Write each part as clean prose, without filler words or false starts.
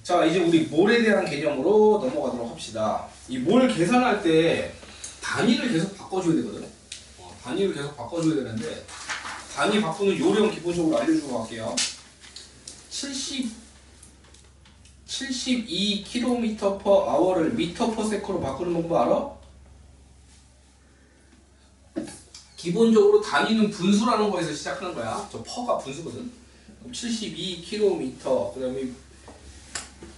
자, 이제 우리 몰에 대한 개념으로 넘어가도록 합시다. 이 몰 계산할 때 단위를 계속 바꿔줘야 되거든. 단위를 계속 바꿔줘야 되는데 단위 바꾸는 요령 기본적으로 알려주고 갈게요. 72km/h를 m/s로 바꾸는 방법 알아? 기본적으로 단위는 분수라는 거에서 시작하는 거야. 저 퍼가 분수거든. 그럼 72km, 그 다음에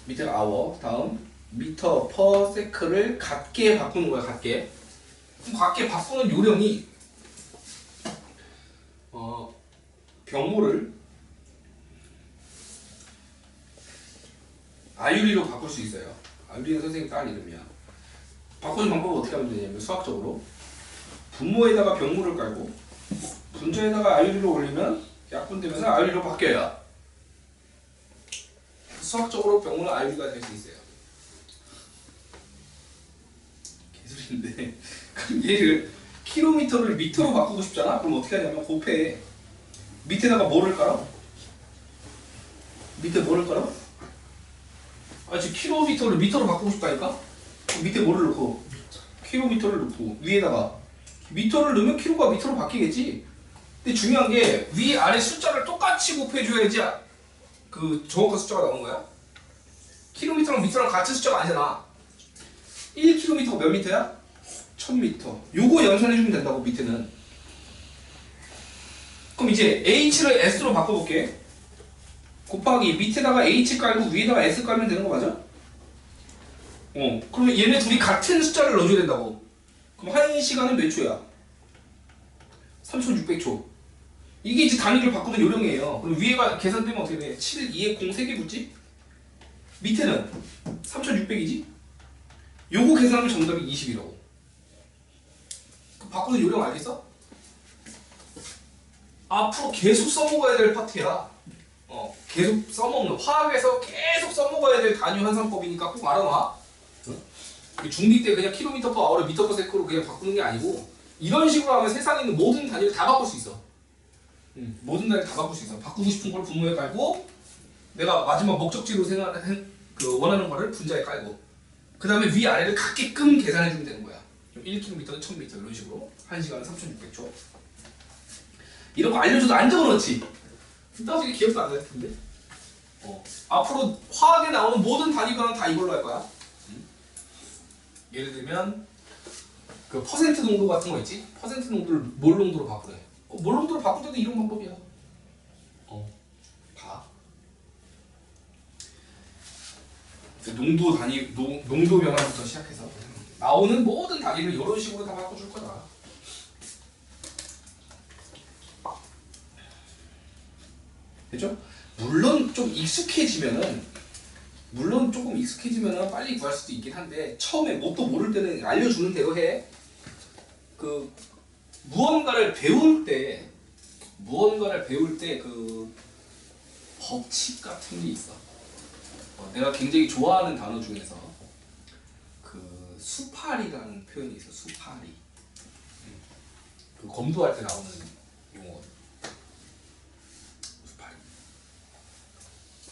밑에가 hour, 다음 m/s를 같게 바꾸는 거야. 같게. 그럼 같게 바꾸는 요령이 병모를 아유리로 바꿀 수 있어요. 아유리는 선생님 딸 이름이야. 바꾸는 방법은 어떻게 하면 되냐면 수학적으로 분모에다가 병모를 깔고 분자에다가 아유리로 올리면 약분되면서 아유리로 바뀌어요. 수학적으로 병모는 아유리가 될 수 있어요. 개소리인데 그럼 얘를 킬로미터를 미터로 바꾸고 싶잖아? 그럼 어떻게 하냐면 곱해. 밑에다가 뭐를 깔아? 밑에 뭐를 깔아? 아, 지금 킬로미터를 미터로 바꾸고 싶다니까? 밑에 뭐를 넣고? 킬로미터를 넣고 위에다가 미터를 넣으면 킬로가 미터로 바뀌겠지? 근데 중요한 게 위아래 숫자를 똑같이 곱해줘야지 그 정확한 숫자가 나오는 거야. 킬로미터랑 미터랑 같은 숫자가 아니잖아. 1km가 몇 미터야? 1000m. 요거 연산해주면 된다고 밑에는. 그럼 이제 h를 s로 바꿔볼게. 곱하기 밑에다가 h 깔고 위에다가 s 깔면 되는 거 맞아? 그러면 얘네 둘이 같은 숫자를 넣어줘야 된다고. 그럼 1시간은 몇 초야? 3600초. 이게 이제 단위를 바꾸는 요령이에요. 그럼 위에가 계산되면 어떻게 돼? 7, 2에 0 3개 붙지? 밑에는 3600이지? 요거 계산하면 정답이 20이라고. 바꾸는 요령 알겠어? 앞으로 계속 써먹어야 될 파트야. 계속 써먹는, 화학에서 계속 써먹어야 될 단위 환산법이니까 꼭 알아놔. 중디 때 그냥 km/h를 m/s로 그냥 바꾸는 게 아니고 이런 식으로 하면 세상에 있는 모든 단위를 다 바꿀 수 있어. 모든 단위를 다 바꿀 수 있어. 바꾸고 싶은 걸 분모에 깔고 내가 마지막 목적지로 원하는 거를 분자에 깔고 그 다음에 위아래를 같게끔 계산해주면 되는 거야. 1km는 1000m 이런 식으로 1시간은 3600초. 이런 거 알려줘도 안 적어놓지. 나중에 기억도 안 날 텐데. 앞으로 화학에 나오는 모든 단위가 다 이걸로 할 거야. 예를 들면 그 퍼센트 농도 같은 거 있지? 퍼센트 농도를 몰 농도로 바꾸래. 몰 농도로 바꿀 때도 이런 방법이야. 다. 농도 단위, 농도 변화부터 시작해서 나오는 모든 단위를 이런 식으로 다 바꿔줄 거다. 됐죠? 물론 조금 익숙해지면은 빨리 구할 수도 있긴 한데 처음에 뭣도 모를 때는 알려주는 대로 해. 그 무언가를 배울 때 그 법칙 같은 게 있어. 내가 굉장히 좋아하는 단어 중에서 그 수파리라는 표현이 있어. 수파리. 그 검도할 때 나오는 용어. 수파리.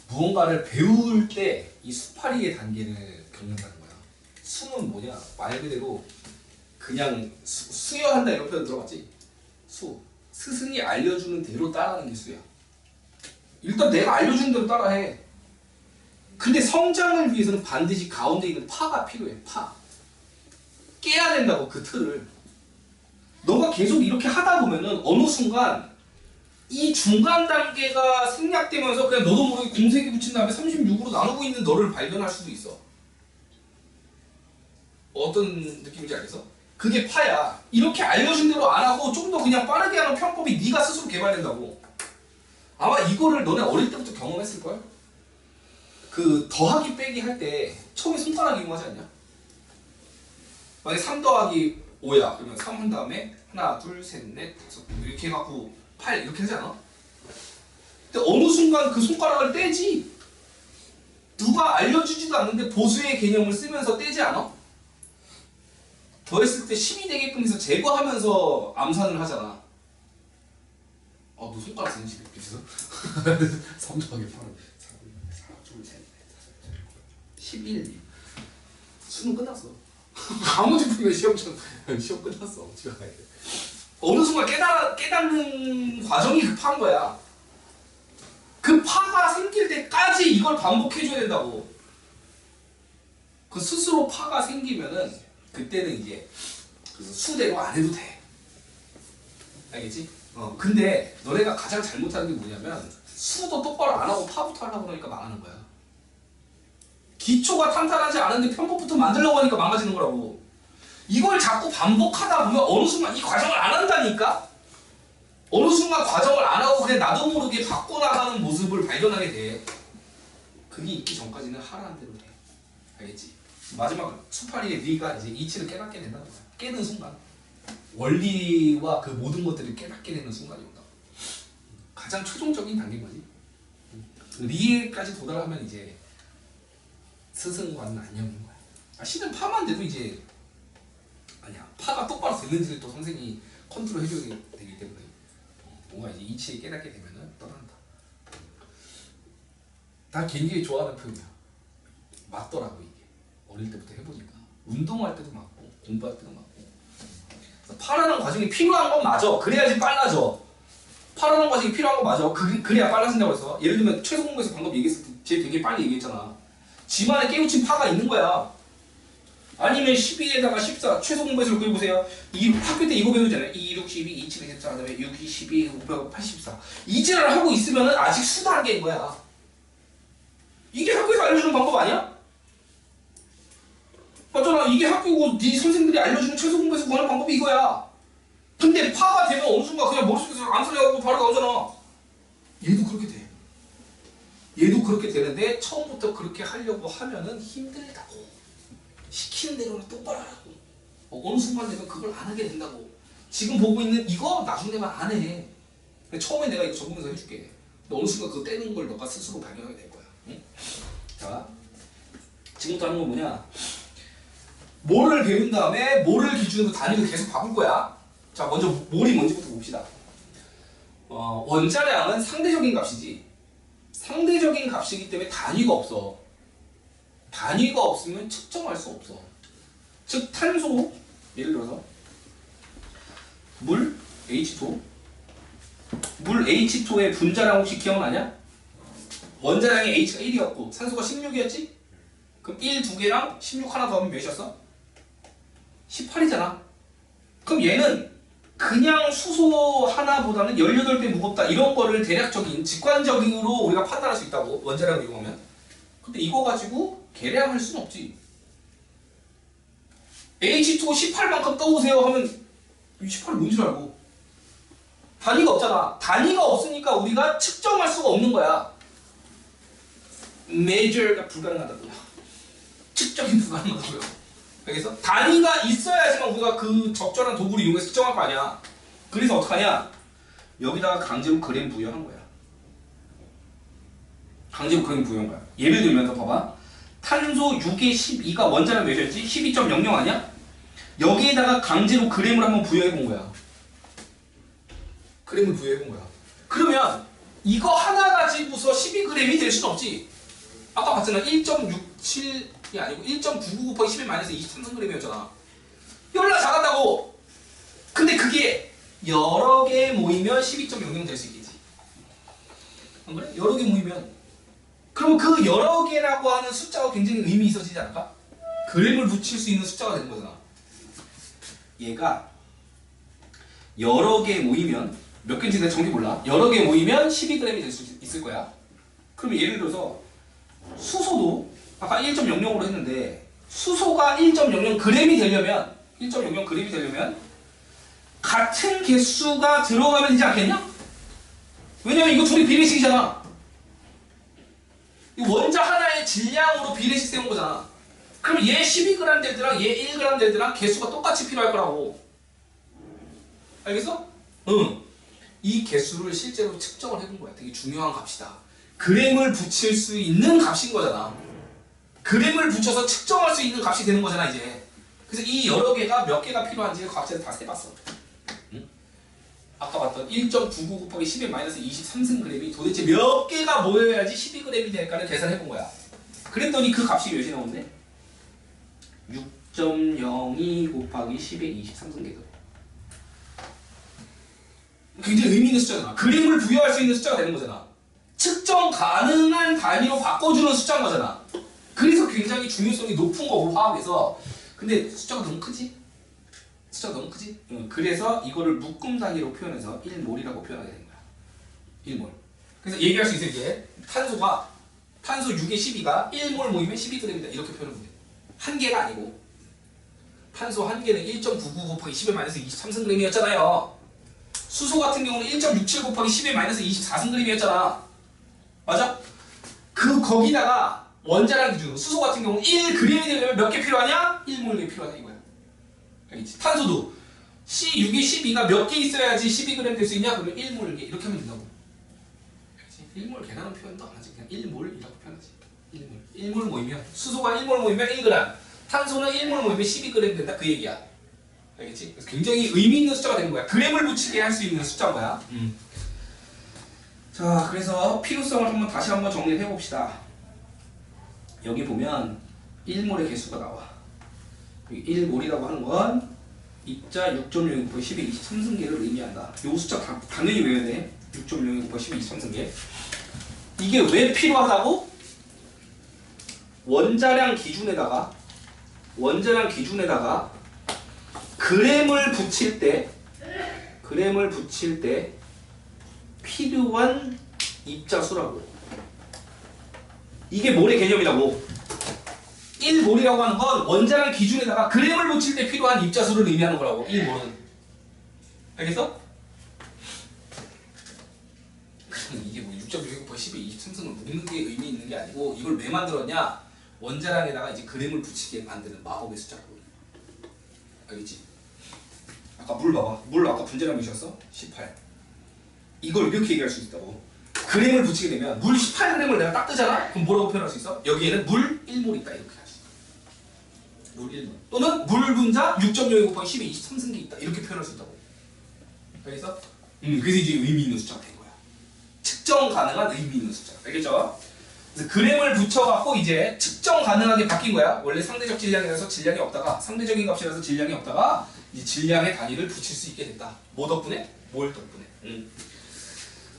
무언가를 배울 때 이 수파리의 단계를 겪는다는 거야. 수는 뭐냐? 말 그대로 그냥 수여한다 이런 표현 들어봤지? 스승이 알려주는 대로 따라하는 게 수야. 일단 내가 알려주는 대로 따라해. 근데 성장을 위해서는 반드시 가운데 있는 파가 필요해. 파. 깨야 된다고 그 틀을. 너가 계속 이렇게 하다 보면은 어느 순간 이 중간 단계가 생략되면서 그냥 너도 모르게 공세기 붙인 다음에 36으로 나누고 있는 너를 발견할 수도 있어. 어떤 느낌인지 알겠어? 그게 파야. 이렇게 알려준 대로 안 하고 좀 더 그냥 빠르게 하는 편법이 네가 스스로 개발된다고. 아마 이거를 너네 어릴 때부터 경험했을걸? 그 더하기 빼기 할 때 처음에 손가락 이용하지 않냐? 만약에 3 더하기 5야. 그러면 3 한 다음에 하나, 둘, 셋, 넷, 다섯 이렇게 해갖고 8 이렇게 하지 않아? 근데 어느 순간 그 손가락을 떼지. 누가 알려주지도 않는데 보수의 개념을 쓰면서 떼지 않아? 더했을 때 10이 되게끔 해서 제거하면서 암산을 하잖아. 너 손가락 쓰는 10 이렇게 해서 3 더하기 8은 4, 둘, 셋, 넷, 다섯, 11. 수능 끝났어. 아무리 풀면 시험 끝났어. 집에 가야 돼. 어느 순간 깨닫는 과정이 급한 거야. 그 파가 생길 때까지 이걸 반복해줘야 된다고. 그 스스로 파가 생기면은 그때는 이제 수대로 안 해도 돼. 알겠지? 근데 너네가 가장 잘못하는 게 뭐냐면 수도 똑바로 안 하고 파부터 하려고 그러니까 망하는 거야. 기초가 탄탄하지 않은데 편법부터 만들려고 하니까 망가지는 거라고. 이걸 자꾸 반복하다 보면 어느 순간 이 과정을 안 한다니까? 어느 순간 과정을 안 하고 그냥 나도 모르게 바꿔나가는 모습을 발견하게 돼. 그게 있기 전까지는 하라는 대로 돼. 알겠지? 마지막 수파리의 네가 이제 이치를 깨닫게 된다는 거야. 깨는 순간. 원리와 그 모든 것들을 깨닫게 되는 순간이 온다. 가장 최종적인 단계인 거지. 리에까지 도달하면 이제 스승과는 안녕인 거야. 실은 파만 돼도 이제 아니야. 파가 똑바로 되는지를 또 선생님이 컨트롤 해줘야 되기 때문에 뭔가 이제 이치에 깨닫게 되면은 떠난다. 다 굉장히 좋아하는 표현이야. 맞더라고 이게. 어릴 때부터 해보니까 운동할 때도 맞고 공부할 때도 맞고. 파라는 과정이 필요한 건 맞아. 그래야지 빨라져. 파라는 과정이 필요한 건 맞아. 그래야 빨라진다고 해서 예를 들면 최소 공부에서 방금 얘기했을 때 쟤 되게 빨리 얘기했잖아. 집안에 깨우친 파가 있는 거야. 아니면 12에다가 14 최소 공부에서 그려보세요. 학교 때 이거 배우잖아요. 2, 6, 12, 2, 7, 24 그다음에 6, 2, 12, 5, 84 이제를 하고 있으면 아직 수단계인 거야. 이게 학교에서 알려주는 방법 아니야? 맞잖아. 이게 학교고 네 선생님들이 알려주는 최소 공부에서 구하는 방법이 이거야. 근데 파가 되면 어느 순간 그냥 머릿속에서 안 소리하고 바로 나오잖아. 얘도 그렇게 돼. 얘도 그렇게 되는데 처음부터 그렇게 하려고 하면은 힘들다고. 시키는 대로는 똑바로 하라고. 어느 순간 되면 그걸 안 하게 된다고. 지금 보고 있는 이거 나중에 되면 안 해. 처음에 내가 이거 전공해서 해줄게. 근데 어느 순간 그거 떼는 걸 너가 스스로 발견하게 될 거야. 응? 자, 지금부터 하는 건 뭐냐? 뭐를 배운 다음에 뭐를 기준으로 단위를 계속 바꿀 거야. 자, 먼저 뭘이 뭔지부터 봅시다. 원자량은 상대적인 값이지. 상대적인 값이기 때문에 단위가 없어. 단위가 없으면 측정할 수 없어. 즉 탄소, 예를 들어서 물 H2, 물 H2의 분자량 혹시 기억나냐? 원자량이 H가 1이었고 산소가 16이었지? 그럼 1, 2개랑 16 하나 더하면 몇이었어? 18이잖아. 그럼 얘는 그냥 수소 하나보다는 18배 무겁다 이런 거를 대략적인 직관적으로 우리가 판단할 수 있다고. 원자량을 이용하면. 근데 이거 가지고 계량할 수는 없지. H2 18만큼 떠오세요 하면 18이 뭔지 알고. 단위가 없잖아. 단위가 없으니까 우리가 측정할 수가 없는 거야. measure가 불가능하다고요. 측정이 불가능하다고요. 그래서 단위가 있어야지만 우리가 그 적절한 도구를 이용해서 측정할 거 아니야. 그래서 어떡하냐? 여기다가 강제로 그램 부여한 거야. 강제로 그램 부여한 거야. 예를 들면 봐봐. 탄소 6에 12가 원자량 몇이었지? 12.00 아니야? 여기에다가 강제로 그램을 한번 부여해 본 거야. 그램을 부여해 본 거야. 그러면 이거 하나 가지고서 12g이 될 수는 없지. 아까 봤잖아. 1.67이 아니고 1.99 곱하기 11 마이너스 23g이었잖아. 열나 작았다고. 근데 그게 여러 개 모이면 12.00 될 수 있겠지. 안 그래? 여러 개 모이면. 그러면 그 여러 개라고 하는 숫자가 굉장히 의미 있어지지 않을까? 그램을 붙일 수 있는 숫자가 되는 거잖아. 얘가 여러 개 모이면 몇 개인지 내가 정확히 몰라. 여러 개 모이면 12g이 될 수 있을 거야. 그러면 예를 들어서 수소도 아까 1.00으로 했는데 수소가 1.00g이 되려면 1.00g이 되려면 같은 개수가 들어가면 되지 않겠냐? 왜냐면 이거 둘이 비례식이잖아. 이 원자 하나의 질량으로 비례식 세운 거잖아. 그럼 얘 12g 될 때랑 얘 1g 될 때랑 개수가 똑같이 필요할 거라고. 알겠어? 응. 이 개수를 실제로 측정을 해본 거야. 되게 중요한 값이다. 그램을 붙일 수 있는 값인 거잖아. 그램을 붙여서 측정할 수 있는 값이 되는 거잖아 이제. 그래서 이 여러 개가 몇 개가 필요한지 값을 다 세봤어. 응? 아까 봤던 1.99 곱하기 10의 마이너스 23승 그램이 도대체 몇 개가 모여야지 12g이 될까를 계산해 본 거야. 그랬더니 그 값이 몇이 나오는데? 6.02 곱하기 10의 23승계도. 굉장히 의미 있는 숫자잖아. 그림을 부여할 수 있는 숫자가 되는 거잖아. 측정 가능한 단위로 바꿔주는 숫자인 거잖아. 그래서 굉장히 중요성이 높은 거고 화학에서. 근데 숫자가 너무 크지? 숫자가 너무 크지? 그래서 이거를 묶음 단위로 표현해서 1몰이라고 표현하게 되는 거야. 1몰. 그래서 얘기할 수 있어 이제. 탄소 6의 12가 1몰 모이면 12g이다. 이렇게 표현하면 돼. 한 개가 아니고. 탄소 한 개는 1.99 곱하기 10의 마이너스 23승g이었잖아요. 수소 같은 경우는 1.67 곱하기 10의 마이너스 24승g이었잖아. 맞아? 거기다가 원자량 기준으로 수소 같은 경우는 1g이 되려면 몇 개 필요하냐? 1몰이 필요하다 이거야. 알겠지? 탄소도 C6의 12가 몇 개 있어야지 12g 될 수 있냐? 그러면 1몰 이렇게 하면 된다고. 알겠지? 1몰 계산한 표현도 안 하지. 그냥 1몰이라고 표현하지. 1몰. 1몰 모이면 수소가 1몰 모이면 1g, 탄소는 1몰 모이면 12g 된다. 그 얘기야. 알겠지? 그래서 굉장히 의미 있는 숫자가 되는 거야. 그램을 붙이게 할 수 있는 숫자인 거야. 자, 그래서 필요성을 다시 한번 정리를 해봅시다. 여기 보면 1몰의 개수가 나와. 1몰이라고 하는 건 입자 6.0 곱하기 10의 23승계를 의미한다. 이 숫자 당연히 외워야 돼. 6.0 곱하기 10의 23승계. 이게 왜 필요하다고? 원자량 기준에다가 그램을 붙일 때 필요한 입자수라고. 이게 몰의 개념이라고. 1몰이라고 하는 건 원자량 기준에다가 그램을 붙일 때 필요한 입자수를 의미하는 거라고. 1몰은. 알겠어? 이게 뭐 6.6 곱하기 10의 23승을 묶는 게 의미 있는 게 아니고 이걸 왜 만들었냐? 원자량에다가 이제 그램을 붙이게 만드는 마법의 숫자라고. 알겠지? 아까 물 봐봐. 물 아까 분자량 몇이었어? 18. 이걸 이렇게 얘기할 수 있다고. 그램을 붙이게 되면 물 18g을 내가 딱 뜨잖아? 그럼 뭐라고 표현할 수 있어? 여기에는 물 1몰 있다 이렇게 할 수 있어. 물 1몰. 또는 물 분자 6.02 곱하기 10의 23승계 있다 이렇게 표현할 수 있다고. 알겠어? 그래서 이제 의미 있는 숫자가 된 거야. 측정 가능한 의미 있는 숫자. 알겠죠? 그래서 그램을 붙여갖고 이제 측정 가능하게 바뀐 거야. 원래 상대적 질량이라서 질량이 없다가 상대적인 값이라서 질량이 없다가 이제 질량의 단위를 붙일 수 있게 됐다. 뭐 덕분에? 몰 덕분에.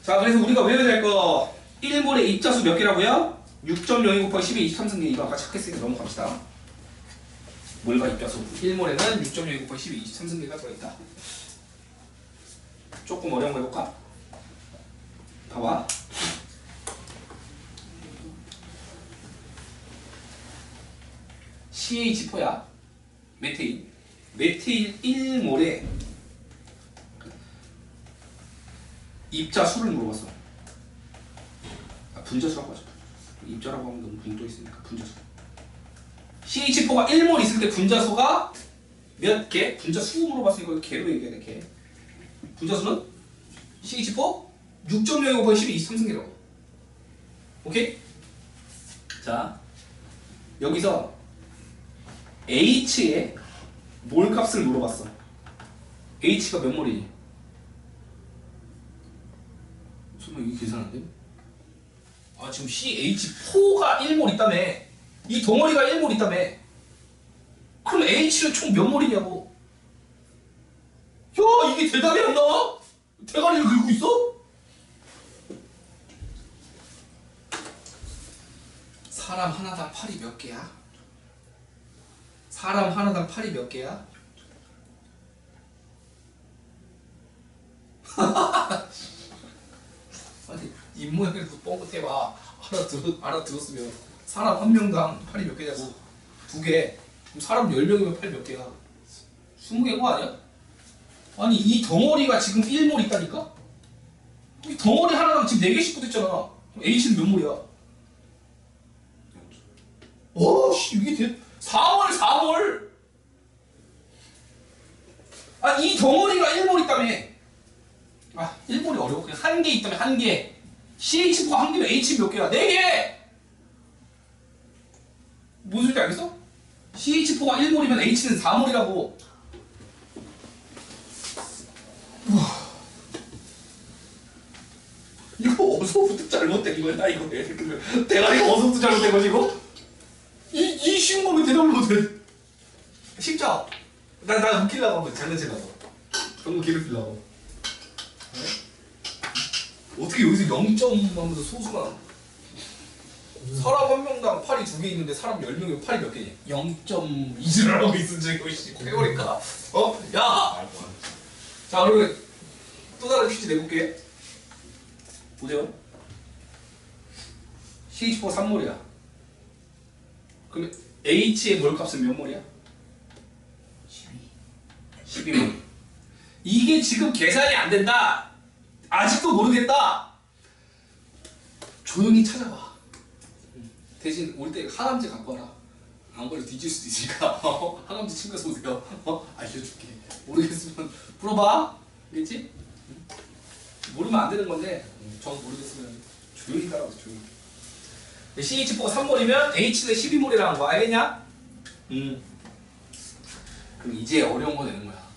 자, 그래서 우리가 외워야 될 거 1몰의 입자수 몇 개라고요? 6.02 곱하기 10의 23승계. 이거 아까 착했으니까 넘어갑시다. 몰과 입자수 1몰에는 6.02 곱하기 10의 23승계가 들어있다. 조금 어려운 거 해볼까? 봐봐. CH4야. 메테일 1몰에 입자수를 물어봤어. 분자수라고 하죠. 입자라고 하면 너무 붕 떠 있으니까 분자수. CH4가 1몰 있을 때 분자수가 몇 개? 분자수 물어봤으니까 개로 얘기해야 돼. 개. 분자수는 CH4 6.05 곱하기 12 23승계라고. 오케이? 자, 여기서 H의 몰 값을 물어봤어. H가 몇 몰이니? 설마 이게 계산 안 돼? 아, 지금 CH4가 1몰 있다며. 이 덩어리가 1몰 있다며. 그럼 H는 총 몇 몰이냐고. 야, 이게 대답이 안 나와? 대가리를 긁고 있어? 사람 하나당 팔이 몇 개야? 사람 하나당 팔이 몇 개야? 아니, 입모양에도 뻥긋해봐. 알아들었으면 사람 한 명당 팔이 몇 개냐고. 2개. 그럼 사람 10명이면 팔 몇 개야? 20개인 거 아니야? 아니, 이 덩어리가 지금 1몰 있다니까? 이 덩어리 하나당 지금 4개씩 붙었잖아. 그럼 H는 몇 몰이야? 와, 씨, 이게 4몰. 아, 이 덩어리가 1몰 있다며. 아, 1몰이 어려워. 그냥 한 개 있다며, 한 개. CH4 한 개면 H 몇 개야? 4개! 무슨 소리인지 알겠어? CH4가 1몰이면 H는 4몰이라고. 이거 어서부터 잘못된 거야, 이거. 대가리가 어서부터 잘못된 거지, 이거? 쉬운 거면 대답을 못해. 쉽죠? 나 웃기려고 하고 장난치려고. 너무 괴롭히려고. 어떻게 여기서 0점 하면서 소수가 사람 한 명당 팔이 2개 있는데 사람 10명이면 팔이 몇 개냐? 0.2를 하고 있어 지금. 그러니까 야! 자 그러면 또 다른 퀴즈 내볼게. 보세요. CH4 3몰이야. 그러면 H의 몰값은 몇 몰이야? 12몰. 이게 지금 계산이 안 된다. 아직도 모르겠다. 조용히 찾아봐. 대신 올 때 항암제 갖고 와라. 안 걸려 뒤질 수도 있으니까 항암제 챙겨서 오세요. 알려줄게. 모르겠으면 물어봐. 알겠지? 모르면 안 되는 건데 정 모르겠으면 조용히 따라오세요. 조용히. CH4가 3몰이면 H는 12몰이라는 거 알겠냐? 그럼 이제 어려운 거 내는 거야.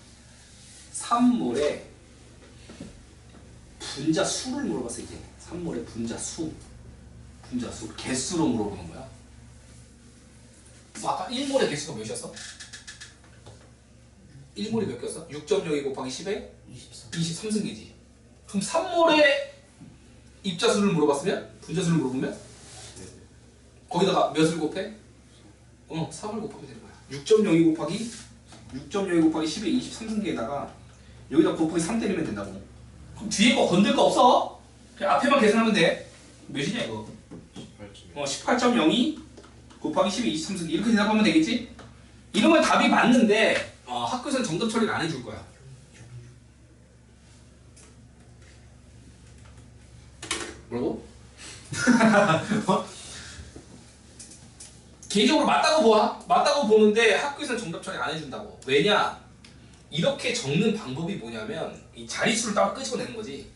3몰에 분자 수를 물어봤어. 이제 3몰의 분자 수. 개수로 물어보는 거야. 아까 1몰의 개수가 몇이었어? 1몰이 몇 개였어? 6.02 곱하기 10에 23승계지. 그럼 3몰의 입자수를 물어봤으면? 분자수를 물어보면? 거기다가 몇을 곱해? 3을 곱하면 되는 거야. 6.02 곱하기 10에 23승계에다가 여기다 곱하기 3 때리면 된다고. 그럼 뒤에 거 건들 거 없어? 그냥 앞에만 계산하면 돼. 몇이냐 이거? 18.02 곱하기 10에 23승계 이렇게 대답하면 되겠지? 이러면 답이 맞는데 학교에서는 정답 처리를 안 해줄 거야. 뭐라고? 개인적으로 맞다고 보는데 학교에서는 정답 처리 안 해준다고. 왜냐? 이렇게 적는 방법이 뭐냐면 이 자릿수를 따로 끄집어내는 거지.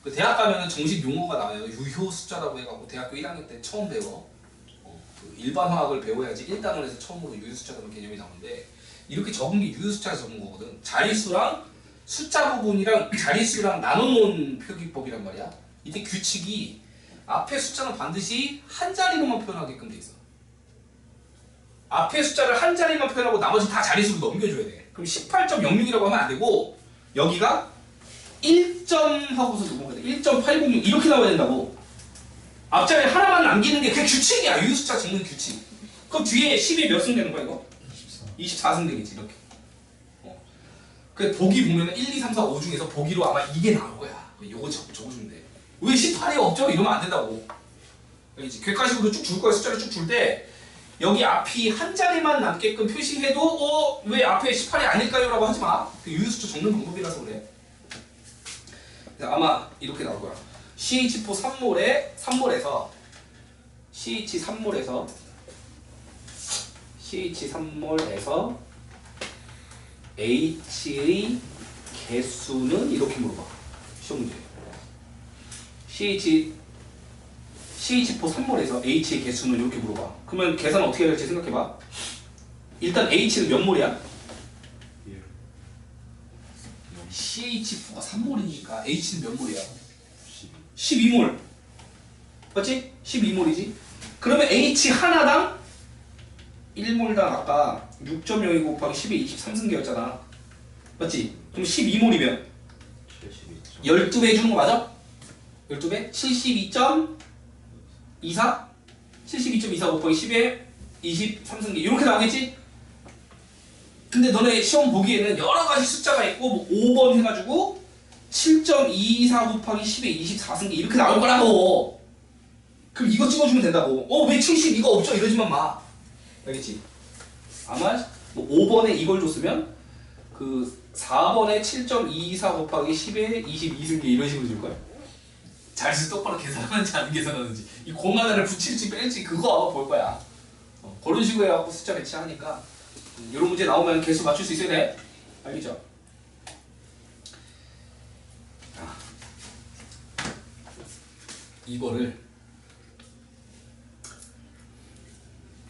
그 대학 가면은 정식 용어가 나와요. 유효 숫자라고 해갖고 대학교 1학년 때 처음 배워. 그 일반 화학을 배워야지 1단원에서 처음으로 유효 숫자라는 개념이 나오는데 이렇게 적은 게 유효 숫자에서 적은 거거든. 자릿수랑 숫자 부분이랑 자릿수랑 나눠놓은 표기법이란 말이야. 이때 규칙이 앞에 숫자는 반드시 한 자리로만 표현하게끔 돼 있어. 앞에 숫자를 한 자리만 표현하고 나머지 다 자릿수로 넘겨줘야 돼. 그럼 18.06이라고 하면 안 되고 여기가 1점 하고서 넘어가야 돼. 1.806 이렇게 나와야 된다고. 앞자리 하나만 남기는 게 그게 규칙이야. 유효숫자 적는 규칙. 그럼 뒤에 10이 몇 승 되는 거야 이거? 24승 되겠지 이렇게. 그 보기 보면은 1, 2, 3, 4, 5 중에서 보기로 아마 이게 나올 거야. 요거 적어주면 돼. 왜 18이 없죠? 이러면 안 된다고. 알겠지? 객관식으로 쭉 줄 거야. 숫자를 쭉 줄 때 여기 앞이 한 자리만 남게끔 표시해도 왜 앞에 18이 아닐까요? 라고 하지 마. 그 유효수치 적는 방법이라서 그래. 아마 이렇게 나올 거야. CH4 3몰에서 CH3몰에서 H의 개수는 이렇게 물어봐. 시험 문제. CH4 3몰에서 H의 개수는 이렇게 물어봐. 그러면 계산 어떻게 해야 될지 생각해봐. 일단 H는 몇 몰이야? CH4가 3몰이니까 H는 몇 몰이야? 12몰. 맞지? 12몰이지? 그러면 H 하나당 1몰당 아까 6.02 곱하기 10에 23승계였잖아. 맞지? 그럼 12몰이면 12배 해주는 거 맞아? 12배? 72.24? 72.24 곱하기 10에 23승계 이렇게 나오겠지? 근데 너네 시험 보기에는 여러 가지 숫자가 있고 뭐 5번 해가지고 7.224 곱하기 10에 24승계 이렇게 나올 거라고. 그럼 이거 찍어주면 된다고. 왜 70 이거 없죠? 이러지만 마. 알겠지? 아마 뭐 5번에 이걸 줬으면 그 4번에 7.224 곱하기 10에 22승계 이런 식으로 줄 거야. 자릿수 똑바로 계산하는지 안 계산하는지 이 공 하나를 붙일지 뺄지 그거 아마 볼 거야. 그런 식으로 해갖고 숫자 배치하니까 이런 문제 나오면 개수 맞출 수 있어야 돼. 알겠죠? 이거를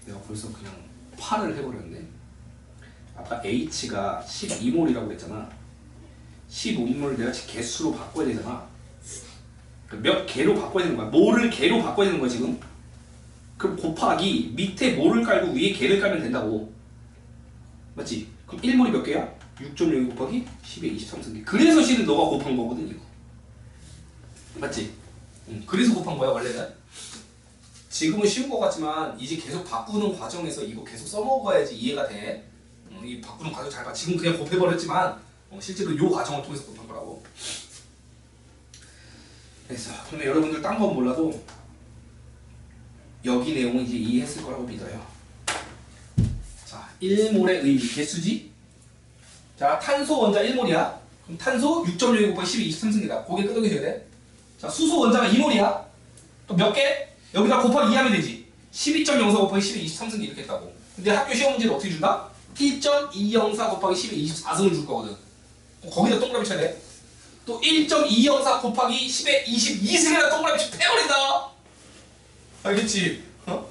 내가 벌써 그냥 8을 해버렸네. 아까 H가 12몰이라고 그랬잖아. 15몰을 내가 지금 개수로 바꿔야 되잖아. 몇 개로 바꿔야 되는 거야. 몰을 개로 바꿔야 되는 거야 지금. 그럼 곱하기 밑에 뭐를 깔고 위에 개를 깔면 된다고. 맞지? 그럼 1몰이 몇 개야? 6.02 곱하기 10의 23승계. 그래서 실은 너가 곱한 거거든 이거. 맞지? 그래서 곱한 거야 원래는. 지금은 쉬운 것 같지만 이제 계속 바꾸는 과정에서 이거 계속 써먹어야지 이해가 돼. 이 바꾸는 과정 잘 봐. 지금 그냥 곱해버렸지만 실제로 이 과정을 통해서 곱한 거라고. 그래서 그러면 여러분들 딴 건 몰라도 여기 내용은 이제 이해했을 거라고 믿어요. 자, 1몰의 의미 개수지? 자, 탄소 원자 1몰이야. 그럼 탄소 6.6 곱하기 12, 23승이다. 고개 끄덕여줘야 돼. 자, 수소 원자가 2몰이야. 또 몇 개? 여기다 곱하기 2 하면 되지. 12.04 곱하기 12, 23승기 이렇게 했다고. 근데 학교 시험 문제를 어떻게 준다? 1.204 곱하기 12, 24승을 줄 거거든. 거기다 동그라미 쳐야 돼. 또 1.204 곱하기 10에 22승에다 동그라미 쳐 패버린다. 알겠지? 어?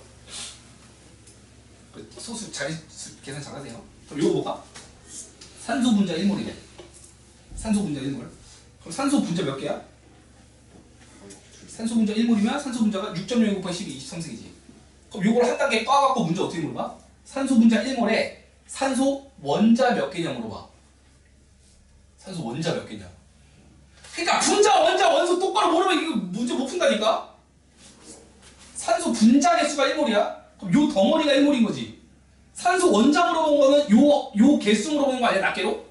소수 계산 잘하세요. 그럼 이거 볼까? 산소 분자 1몰이래. 산소 분자 1몰. 그럼 산소 분자 몇 개야? 산소 분자 1몰이면 산소 분자가 6.0 곱하기 12, 23승이지. 그럼 이걸 한 단계 꽈갖고 문제 어떻게 물어봐? 산소 분자 1몰에 산소 원자 몇 개냐 물어봐. 산소 원자 몇 개냐. 그러니까 분자, 원자, 원소 똑바로 모르면 이거 문제 못 푼다니까? 산소 분자 개수가 1몰이야? 그럼 요 덩어리가 1몰인 거지. 산소 원자 물어본 거는 요 개수 물어보는 거 아니야, 낱개로?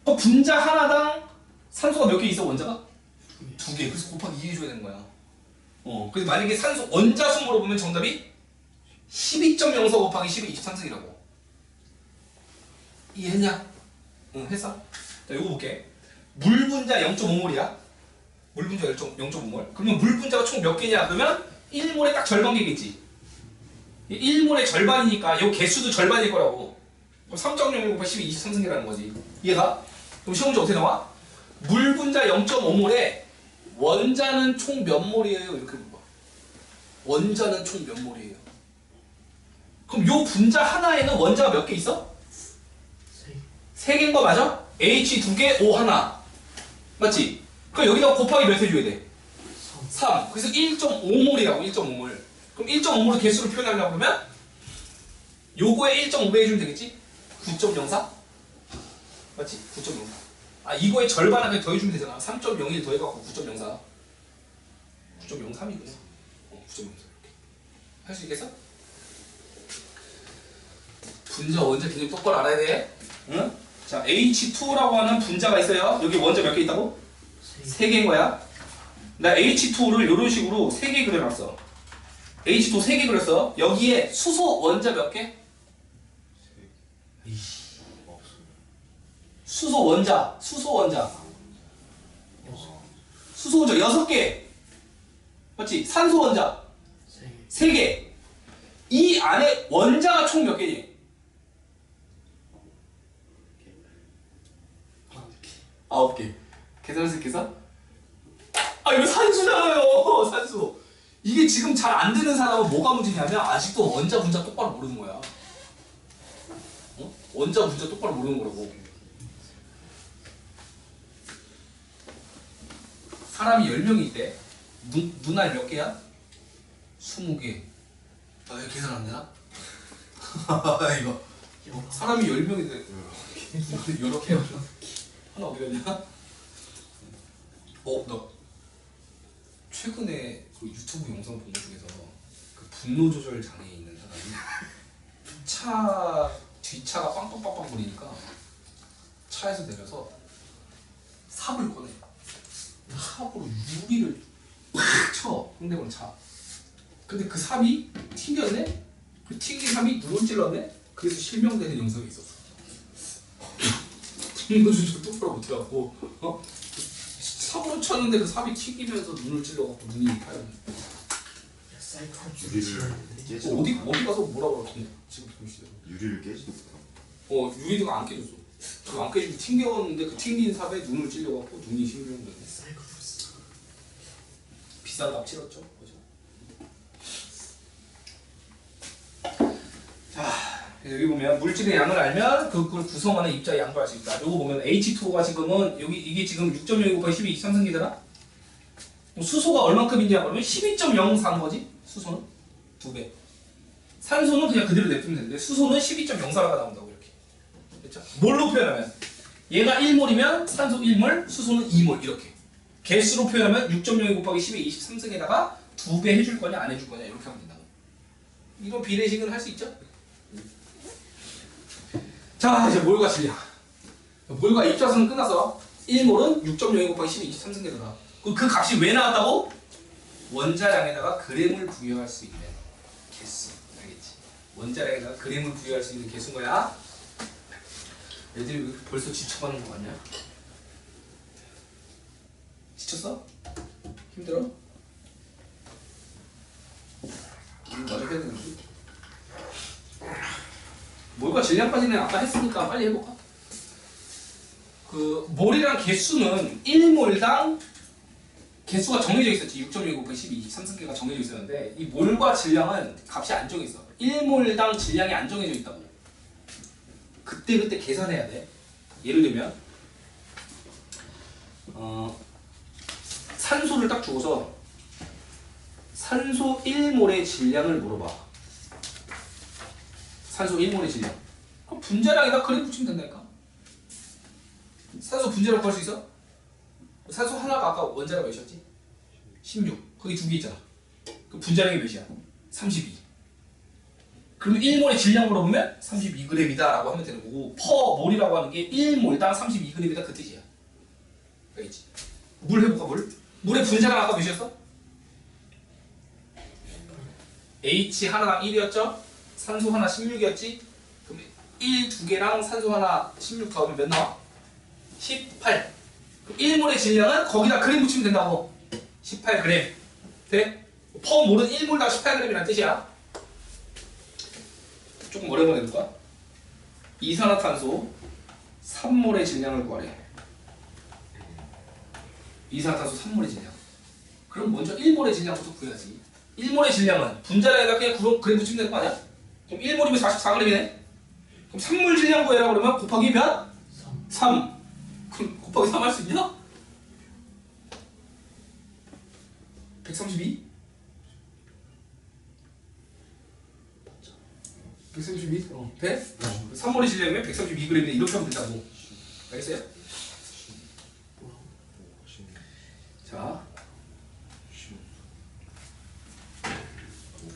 그럼 분자 하나당 산소가 몇 개 있어, 원자가? 2개. 그래서 곱하기 2 해줘야 되는 거야. 그래서 만약에 산소 원자 수 물어보면 정답이 12.04 곱하기 10의 23승이라고. 이해했냐? 응, 했어? 자, 요거 볼게. 물 분자 0.5몰이야. 물 분자 0.5몰. 그러면 물 분자가 총 몇 개냐? 그러면 1몰에 딱 절반 개겠지. 1몰의 절반이니까 요 개수도 절반일 거라고. 그럼 3.01 곱하기 12, 23승이라는 거지. 이해가? 그럼 시험 문제 어떻게 나와? 물 분자 0.5몰에 원자는 총 몇 몰이에요? 이렇게 물어봐. 원자는 총 몇 몰이에요? 그럼 요 분자 하나에는 원자가 몇 개 있어? 3개인 거 맞아? H 2개, O 하나. 맞지? 그럼 여기다 곱하기 몇 해줘야 돼? 3. 그래서 1.5몰이라고, 1.5몰. 그럼 1.5몰을 개수로 표현하려고 그러면 요거에 1.5배 해주면 되겠지? 9.04? 맞지? 9.04. 아, 이거에 절반을 그냥 더해주면 되잖아. 3.01 더해갖고 9.04. 9.03이구나. 9.04. 할 수 있겠어? 분자, 원자 개념 똑바로 알아야 돼. 응? 자, H2라고 하는 분자가 있어요. 여기 원자 몇 개 있다고? 3개인 거야. 나 H2를 이런 식으로 3개 그려놨어. H2 3개 그렸어. 여기에 수소 원자 몇 개? 수소 원자 6개. 맞지? 산소 원자 3개. 이 안에 원자가 총 몇 개니? 9개. 계산할 수 있겠어? 아, 이거 산수잖아요. 산수. 이게 지금 잘 안 되는 사람은 뭐가 문제냐면 아직도 원자 분자 똑바로 모르는 거야. 원자 분자 똑바로 모르는 거라고. 사람이 10명이 있대. 눈알 몇 개야? 20개. 아, 왜 계산 안 되나? 이거. 사람이 10명인데 여러 개 하나 어디 갔냐? 너 최근에 그 유튜브 영상 본 것 중에서 그 분노 조절 장애 있는 사람이 뒷차가 빵빵빵빵 거리니까 차에서 내려서 삽을 꺼내. 삽으로 유리를 쳐. 상대방 차. 근데 그 삽이 튕겼네? 그 튕긴 삽이 눈을 찔렀네? 그래서 실명되는 영상이 있었어. 분노 조절 똑바로 못해갖고 삽으로 쳤는데 그 삽이 튀기면서 눈을 찔러갖고 눈이 파였네. 유리를 어디 가서 뭐라고 그러던데 지금 보시죠. 유리를 깨지는 유리가 안 깨졌어. 그 안 깨지고 튕겼는데 그 튕긴 삽에 눈을 찔려갖고 눈이 실명됐네. 비싼 값 치렀죠. 그죠? 자, 여기 보면 물질의 양을 알면 그걸 구성하는 입자의 양도 알 수 있다. 요거 보면 H2가 지금은 이게 지금 6.0 곱하기 12, 23승기잖아. 수소가 얼만큼이냐 그러면 12.04인 거지. 수소는 2배. 산소는 그냥 그대로 냅두면 되는데 수소는 12.04가 나온다고 이렇게. 그렇죠? 뭘로 표현하면 얘가 1몰이면 산소 1몰, 수소는 2몰 이렇게. 개수로 표현하면 6.02 곱하기 10의 23승에다가 2배 해줄 거냐 안 해줄 거냐 이렇게 하면 된다고. 이런 비례식은 할 수 있죠? 자 이제 몰과 질량. 몰과 입자수는 끝나서 1몰은 6.02 곱하기 10의 23승에다가 그 값이 왜 나왔다고? 원자량에다가 그램을 부여할 수 있는 개수. 알겠지? 원자량에다가 그램을 부여할 수 있는 개수인 거야. 애들이 왜 벌써 지쳐가는 거 같냐? 지쳤어? 힘들어? 맞아 해야 되는데. 몰과 질량까지는 아까 했으니까 빨리 해볼까? 그 몰이랑 개수는 1몰당 개수가 정해져 있었지. 6.1 곱하기 12, 23승계가 정해져 있었는데 이 몰과 질량은 값이 안 정해져 있어. 1몰당 질량이 안 정해져 있다고. 그때 계산해야 돼. 예를 들면 산소를 딱 주고서 산소 1몰의 질량을 물어봐. 산소 1몰의 질량. 그럼 분자량에다 그래 붙이면 된다니까. 산소 분자량 구할 수 있어? 산소 하나가 아까 원자량 몇이었지? 16. 거기 두 개 있잖아. 그 분자량이 몇이야? 32. 그러면 1몰의 질량 물어보면 32g이다 라고 하면 되는 거고 퍼몰이라고 하는 게 1몰당 32g이다 그 뜻이야. 알겠지? 물 해볼까 물? 물의 분자량 아까 몇이었어? H 하나당 1이었죠? 산소 하나 16이었지? 그럼 1, 2개랑 산소 하나 16 더하면 몇 나와? 18. 그럼 1몰의 질량은 거기다 그램 붙이면 된다고. 18g. 돼? 퍼몰은 1몰당 18g이라는 뜻이야. 조금 어려운 해볼까? 이산화탄소 3몰의 질량을 구하래. 이산화탄소 3몰의 질량. 그럼 먼저 1몰의 질량부터 구해야지. 1몰의 질량은 분자량에다 그냥 그램 붙이면 되는 거 아니야? 그럼 1몰이면 44g이네? 그럼 3몰 질량 구해라 그러면 곱하기 몇? 3. 그럼 곱하기 3 할 수 있냐? 132? 132? 돼? 3몰의 질량이면 132g인데 이렇게 하면 된다고. 알겠어요? 자,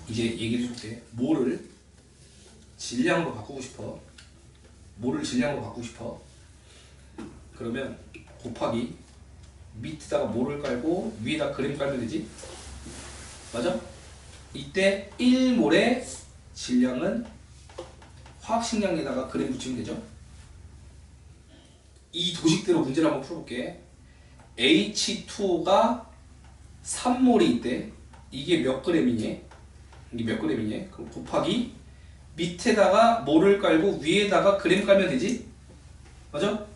이제 얘기를 해줄게. 몰을 질량으로 바꾸고 싶어. 몰을 질량으로 바꾸고 싶어. 그러면 곱하기 밑에다가 몰을 깔고 위에다 그램 깔면 되지? 맞아? 이때 1몰의 질량은 화학식량에다가 그램 붙이면 되죠? 이 도식대로 문제를 한번 풀어볼게. H2O가 3몰이 있대. 이게 몇 그램이니? 이게 몇 그램이니? 그럼 곱하기 밑에다가 몰을 깔고 위에다가 그램 깔면 되지? 맞아?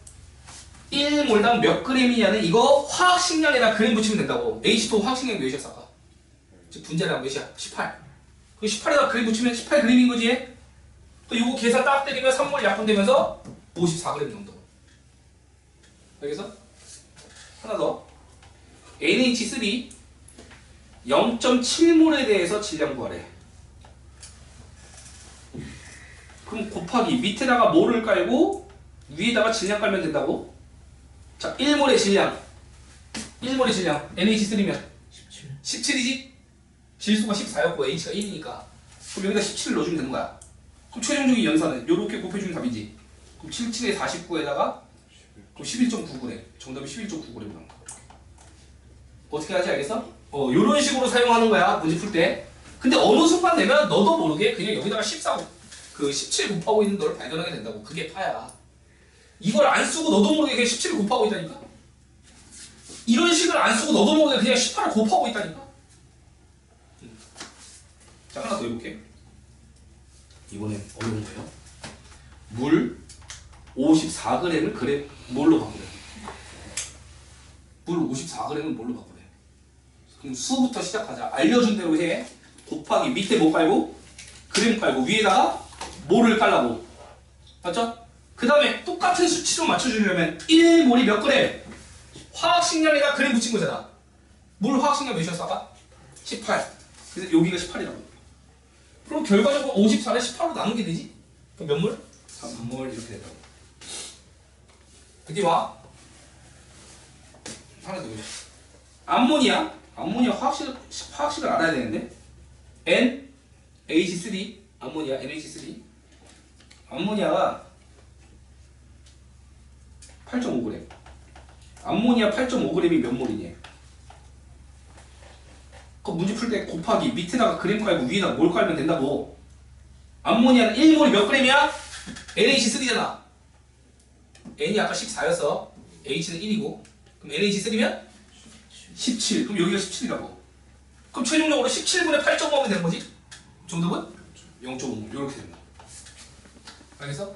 1몰당 몇 그램이냐는 이거 화학식량에다 그램 붙이면 된다고. H2O 화학식량 몇이었어 아까? 즉 분자량 몇이야? 18. 그 18에다 그램 붙이면 18g인 거지? 또 이거 계산 딱 때리면 3몰 약분되면서 54g 정도. 알겠어? 하나 더. NH3 0.7몰에 대해서 질량 구하래. 그럼 곱하기 밑에다가 몰을 깔고 위에다가 질량 깔면 된다고? 자, 1몰의 질량. 1몰의 질량. NH3면 17이지? 질소가 14였고 H가 1이니까. 그럼 여기다 17을 넣어주면 되는 거야. 그럼 최종적인 연산은 요렇게 곱해주면 답이지. 그럼 77에 49에다가 그럼 11.9g. 정답이 11.9g 나온 거야. 어떻게 하지 알겠어? 요런 식으로 사용하는 거야 문제 풀 때. 근데 어느 순간 되면 너도 모르게 그냥 여기다가 17 곱하고 있는 너를 발견하게 된다고. 그게 파야. 이걸 안 쓰고 너도 모르게 그냥 17을 곱하고 있다니까. 이런 식을 안 쓰고 너도 모르게 그냥 18을 곱하고 있다니까. 자, 하나 더 해볼게. 이번엔 어려운 거예요. 물 54g을 그램 뭘로 바꾸래? 물 54g을 뭘로 바꾸래? 그럼 수부터 시작하자. 알려준 대로 해. 곱하기 밑에 뭐 깔고 그램 깔고 위에다가 몰을 깔라고. 맞죠? 그 다음에 똑같은 수치로 맞춰주려면 1몰이 몇 그램? 화학식량에다 그램 붙인 거잖아. 물 화학식량 몇이었어 아까? 18. 그래서 여기가 18이라고. 그럼 결과적으로 54를 18로 나누게 되지? 그럼 몇 몰? 3몰 이렇게 된다고. 느낌 와? 하나 더 보자. 암모니아 화학식을 알아야 되는데 NH3 암모니아 NH3 암모니아가 8.5g 암모니아 8.5g이 몇 몰이니? 그 문제 풀 때 곱하기 밑에다가 그램 깔고 위에다가 몰 깔면 된다고. 암모니아는 1몰이 몇 g이야? NH3잖아. N이 아까 14였어. H는 1이고 그럼 NH3면 17. 그럼 여기가 17이라고. 그럼 최종적으로 17분의 8.5면 되는 거지? 정답은 0.5몰 이렇게 됩니다. 알겠어?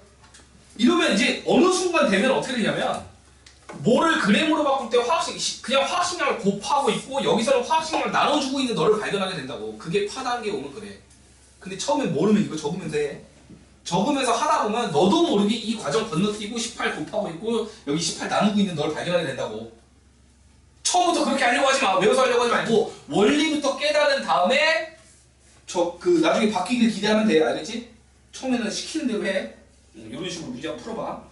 이러면 이제 어느 순간 되면 어떻게 되냐면 몰을 그램으로 바꿀 때 그냥 화학식량을 곱하고 있고 여기서는 화학식량을 나눠주고 있는 너를 발견하게 된다고. 그게 파단계 오면 그래. 근데 처음엔 모르면 이거 적으면 돼. 적으면서 하다 보면 너도 모르게 이 과정 건너뛰고 18 곱하고 있고 여기 18 나누고 있는 너를 발견하게 된다고. 처음부터 그렇게 하려고 하지 마. 외워서 하려고 하지 말고 원리부터 깨달은 다음에 나중에 바뀌길 기대하면 돼. 알겠지? 처음에는 시키는 대로 해. 이런 식으로 문제 한번 풀어봐.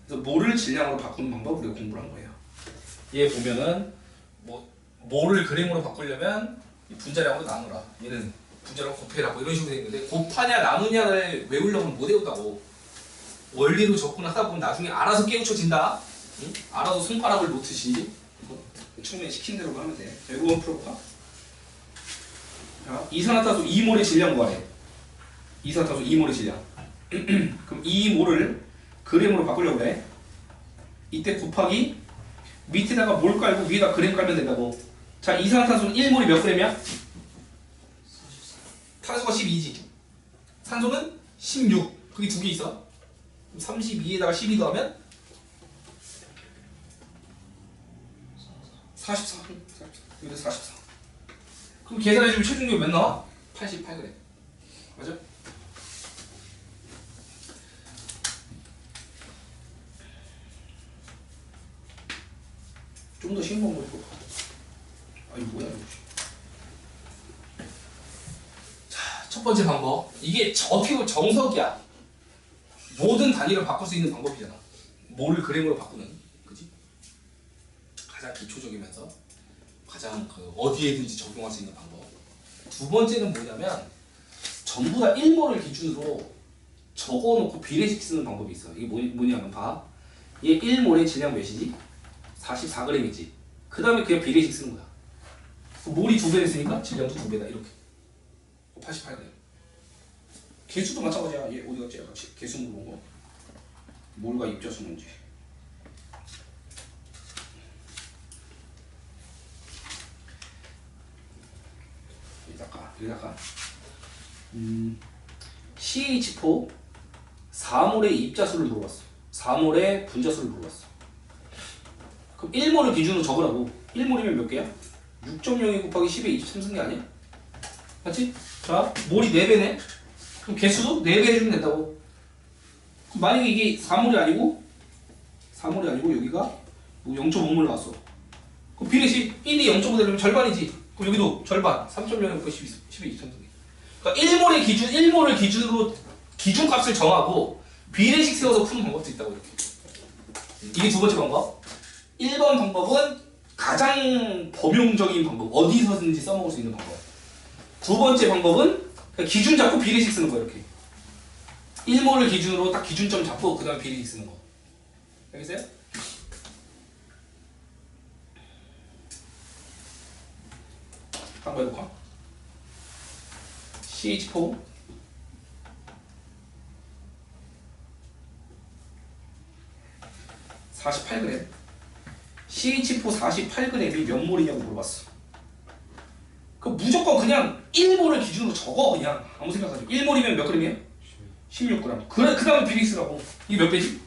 그래서 몰을 질량으로 바꾸는 방법을 우리가 공부를 한 거예요. 얘 보면은 몰을 그램으로 바꾸려면 분자량으로 나누라. 얘는 분자량 곱해라. 이런 식으로 돼 있는데 곱하냐 나누냐를 외우려면 못 외웠다고. 원리로 접근하다 보면 나중에 알아서 깨우쳐진다. 응? 알아서 손가락을 놓듯이. 처음에 시킨 대로 하면 돼. 자, 이거 한번 풀어볼까? 자, 이산화탄소 2몰의 질량 구하래. 이산화탄소 2몰의 질량. 그럼 2몰을 그램으로 바꾸려고 그래. 이때 곱하기 밑에다가 몰 깔고 위에다 그램 깔면 된다고. 자, 이산화탄소는 1몰이 몇 그램이야? 탄소가 12지. 산소는 16. 그게 두 개 있어. 32에다가 12 더하면 44. 여기다 44. 그럼 계산해주면 최종적으로 몇 나와? 88g. 맞아? 좀 더 쉬운 방법으로 볼까? 아니 뭐야 이거. 자, 첫 번째 방법. 이게 어떻게 보면 정석이야. 모든 단위를 바꿀 수 있는 방법이잖아. 몰을 그램으로 바꾸는, 그지? 가장 기초적이면서 가장 어디에든지 적용할 수 있는 방법. 두 번째는 뭐냐면 전부 다 1몰을 기준으로 적어놓고 비례식 쓰는 방법이 있어. 이게 뭐냐면 봐. 얘 1몰의 질량 몇이지? 44g이지. 그 다음에 그냥 비례식 쓰는 거야. 몰이 2배 됐으니까 질량도 2배다. 이렇게. 88g. 개수도 마찬가지야. 얘 어디 갔지? 약간 개수 물어본 거. 몰과 입자수 문제. 여기다가 CH4 4몰의 입자수를 물어봤어. 4몰의 분자수를 물어봤어. 그럼 1몰을 기준으로 적으라고. 1몰이면 몇 개야? 6.02 곱하기 10의 23승 게 아니야? 맞지? 자, 몰이 4배네? 그럼 개수도 4배 해주면 된다고. 그럼 만약에 이게 4몰이 아니고 여기가 0.5몰 나왔어. 그럼 비례식 1이 0.5 되려면 절반이지. 그럼 여기도 절반. 3.0 곱하기 10의 23승. 그러니까 1몰을 기준으로 기준값을 정하고 비례식 세워서 푸는 방법도 있다고. 이렇게. 이게 두 번째 방법. 1번 방법은 가장 범용적인 방법. 어디서든지 써먹을 수 있는 방법. 두 번째 방법은 그냥 기준 잡고 비례식 쓰는 거. 이렇게 1몰을 기준으로 딱 기준점 잡고 그 다음에 비례식 쓰는 거. 알겠어요? 한번 해볼까? CH4 48g. CH4 48g이 몇 몰이냐고 물어봤어. 그 무조건 그냥 1몰을 기준으로 적어. 그냥 아무 생각하지. 1몰이면 몇 g이에요? 16g. 그래, 그 다음에 비례 쓰라고. 이게 몇 배지?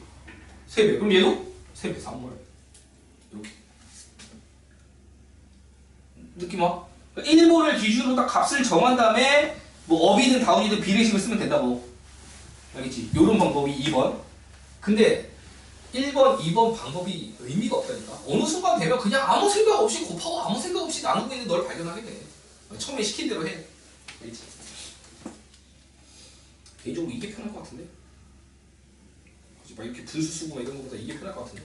3배. 그럼 얘도 3배, 3몰. 이렇게. 느낌 와? 1몰을 기준으로 딱 값을 정한 다음에 뭐 업이든 다운이든 비례식을 쓰면 된다고. 알겠지? 요런 방법이 2번. 근데 1번, 2번 방법이 의미가 없다니까. 어느 순간 되면 그냥 아무 생각 없이 곱하고 아무 생각 없이 나누고 있는 널 발견하게 돼. 처음에 시킨 대로 해. 알겠지? 개인적으로 이게 편할 것 같은데? 그치? 막 이렇게 분수 쓰고 막 이런 것보다 이게 편할 것 같은데?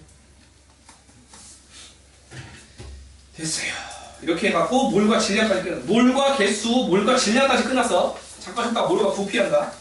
됐어요. 이렇게 해갖고 몰과 질량까지 끝났어. 몰과 개수, 몰과 질량까지 끝났어. 잠깐 쉬었다가 몰과 부피한다.